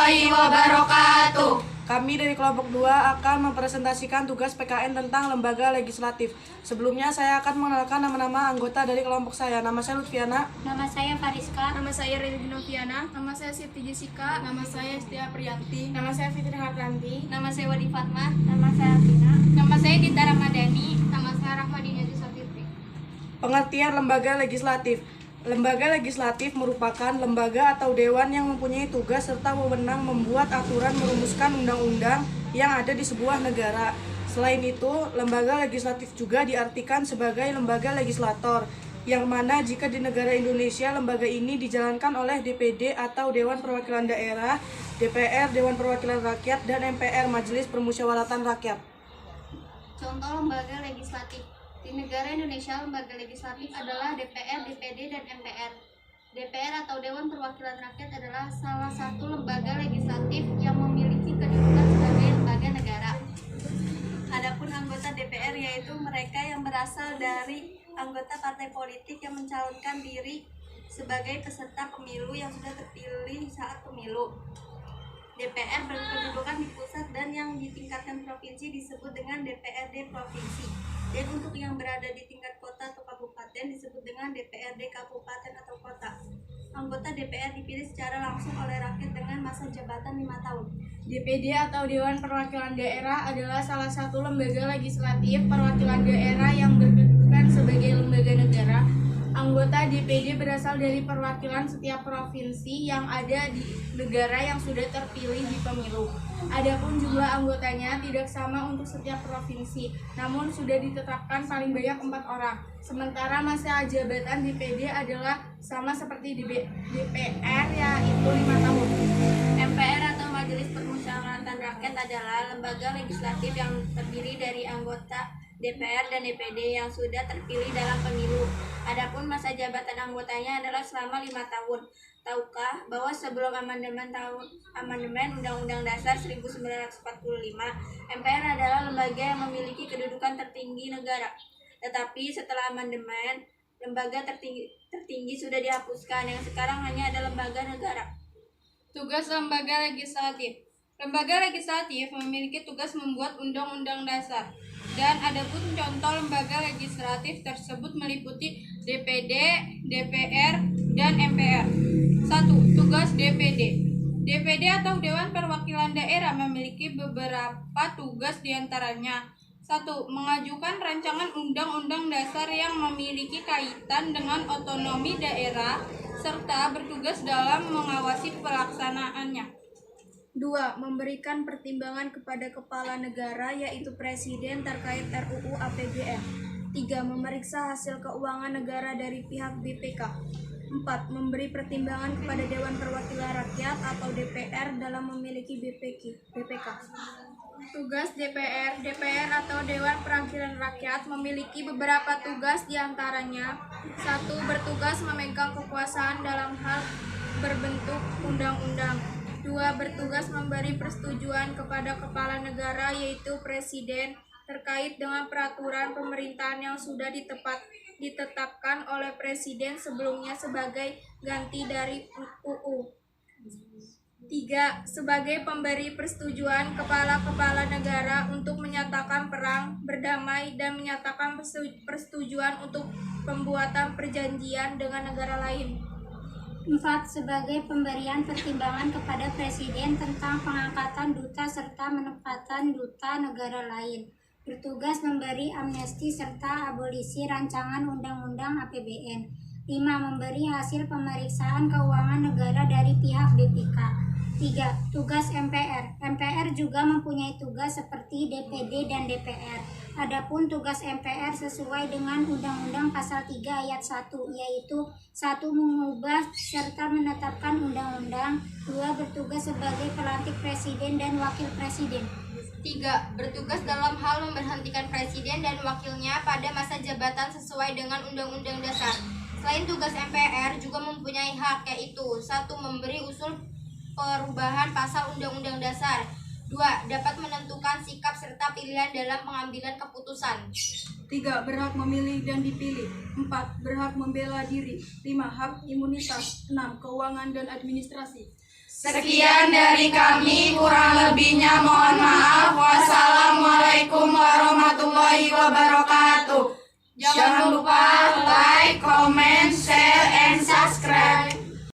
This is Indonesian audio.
warahmatullahi wabarakatuh. Kami dari kelompok 2 akan mempresentasikan tugas PKN tentang lembaga legislatif. Sebelumnya saya akan mengenalkan nama-nama anggota dari kelompok saya. Nama saya Lutfiana. Nama saya Fariska. Nama saya Riri Noviana. Nama saya Siti Jessica. Nama saya Setia Priyanti. Nama saya Fitri Hartanti. Nama saya Wadi Fatmah. Nama saya Afina. Nama saya Dita Ramadhani. Nama saya Rahmadini Adisa Fitri. Pengertian lembaga legislatif. Lembaga legislatif merupakan lembaga atau dewan yang mempunyai tugas serta wewenang membuat aturan merumuskan undang-undang yang ada di sebuah negara. Selain itu, lembaga legislatif juga diartikan sebagai lembaga legislator, yang mana jika di negara Indonesia lembaga ini dijalankan oleh DPD atau Dewan Perwakilan Daerah, DPR, Dewan Perwakilan Rakyat, dan MPR, Majelis Permusyawaratan Rakyat. Contoh lembaga legislatif. Di negara Indonesia, lembaga legislatif adalah DPR, DPD, dan MPR. DPR atau Dewan Perwakilan Rakyat adalah salah satu lembaga legislatif yang memiliki kedudukan sebagai lembaga negara. Adapun anggota DPR yaitu mereka yang berasal dari anggota partai politik yang mencalonkan diri sebagai peserta pemilu yang sudah terpilih saat pemilu. DPR berkedudukan di pusat dan yang di tingkatan provinsi disebut dengan DPRD provinsi. Dan untuk yang berada di tingkat kota atau kabupaten disebut dengan DPRD kabupaten atau kota. Anggota DPR dipilih secara langsung oleh rakyat dengan masa jabatan 5 tahun. DPD atau Dewan Perwakilan Daerah adalah salah satu lembaga legislatif perwakilan daerah yang berkedudukan sebagai lembaga negara. Anggota DPD berasal dari perwakilan setiap provinsi yang ada di negara yang sudah terpilih di pemilu. Adapun jumlah anggotanya tidak sama untuk setiap provinsi, namun sudah ditetapkan paling banyak 4 orang. Sementara masa jabatan DPD adalah sama seperti di DPR, yaitu 5 tahun. MPR atau Majelis Permusyawaratan Rakyat adalah lembaga legislatif yang terdiri dari anggota DPR dan DPD yang sudah terpilih dalam pemilu. Adapun masa jabatan anggotanya adalah selama 5 tahun. Tahukah bahwa sebelum amandemen Undang-Undang Dasar 1945, MPR adalah lembaga yang memiliki kedudukan tertinggi negara. Tetapi setelah amandemen, lembaga tertinggi sudah dihapuskan, yang sekarang hanya ada lembaga negara. Tugas lembaga legislatif. Lembaga legislatif memiliki tugas membuat undang-undang dasar. Dan adapun contoh lembaga legislatif tersebut meliputi DPD, DPR, dan MPR. 1. Tugas DPD. DPD atau Dewan Perwakilan Daerah memiliki beberapa tugas diantaranya. 1. Mengajukan rancangan undang-undang dasar yang memiliki kaitan dengan otonomi daerah serta bertugas dalam mengawasi pelaksanaannya. 2. Memberikan pertimbangan kepada kepala negara yaitu presiden terkait RUU APBN. 3. Memeriksa hasil keuangan negara dari pihak BPK. 4. Memberi pertimbangan kepada Dewan Perwakilan Rakyat atau DPR dalam memiliki BPK. Tugas DPR. DPR atau Dewan Perwakilan Rakyat memiliki beberapa tugas diantaranya: 1. Bertugas memegang kekuasaan dalam hal berbentuk undang-undang. 2. Bertugas memberi persetujuan kepada kepala negara yaitu presiden terkait dengan peraturan pemerintahan yang sudah ditetapkan oleh presiden sebelumnya sebagai ganti dari UU. 3. Sebagai pemberi persetujuan kepala-kepala negara untuk menyatakan perang, berdamai, dan menyatakan persetujuan untuk pembuatan perjanjian dengan negara lain. 4. Sebagai pemberian pertimbangan kepada presiden tentang pengangkatan duta serta menempatan duta negara lain. Bertugas memberi amnesti serta abolisi rancangan undang-undang APBN. 5. Memberi hasil pemeriksaan keuangan negara dari pihak BPK. 3. Tugas MPR. MPR juga mempunyai tugas seperti DPD dan DPR. Adapun tugas MPR sesuai dengan Undang-Undang Pasal 3 Ayat 1, yaitu 1. Mengubah serta menetapkan undang-undang. 2. Bertugas sebagai pelantik presiden dan wakil presiden. 3. Bertugas dalam hal memberhentikan presiden dan wakilnya pada masa jabatan sesuai dengan Undang-Undang Dasar. Selain tugas MPR juga mempunyai hak, yaitu 1. Memberi usul perubahan pasal Undang-Undang Dasar. 2. Dapat menentukan sikap serta pilihan dalam pengambilan keputusan. 3. Berhak memilih dan dipilih. 4. Berhak membela diri. 5. Hak imunitas. 6. Keuangan dan administrasi. Sekian dari kami, kurang lebihnya mohon maaf. Wassalamualaikum warahmatullahi wabarakatuh. Jangan lupa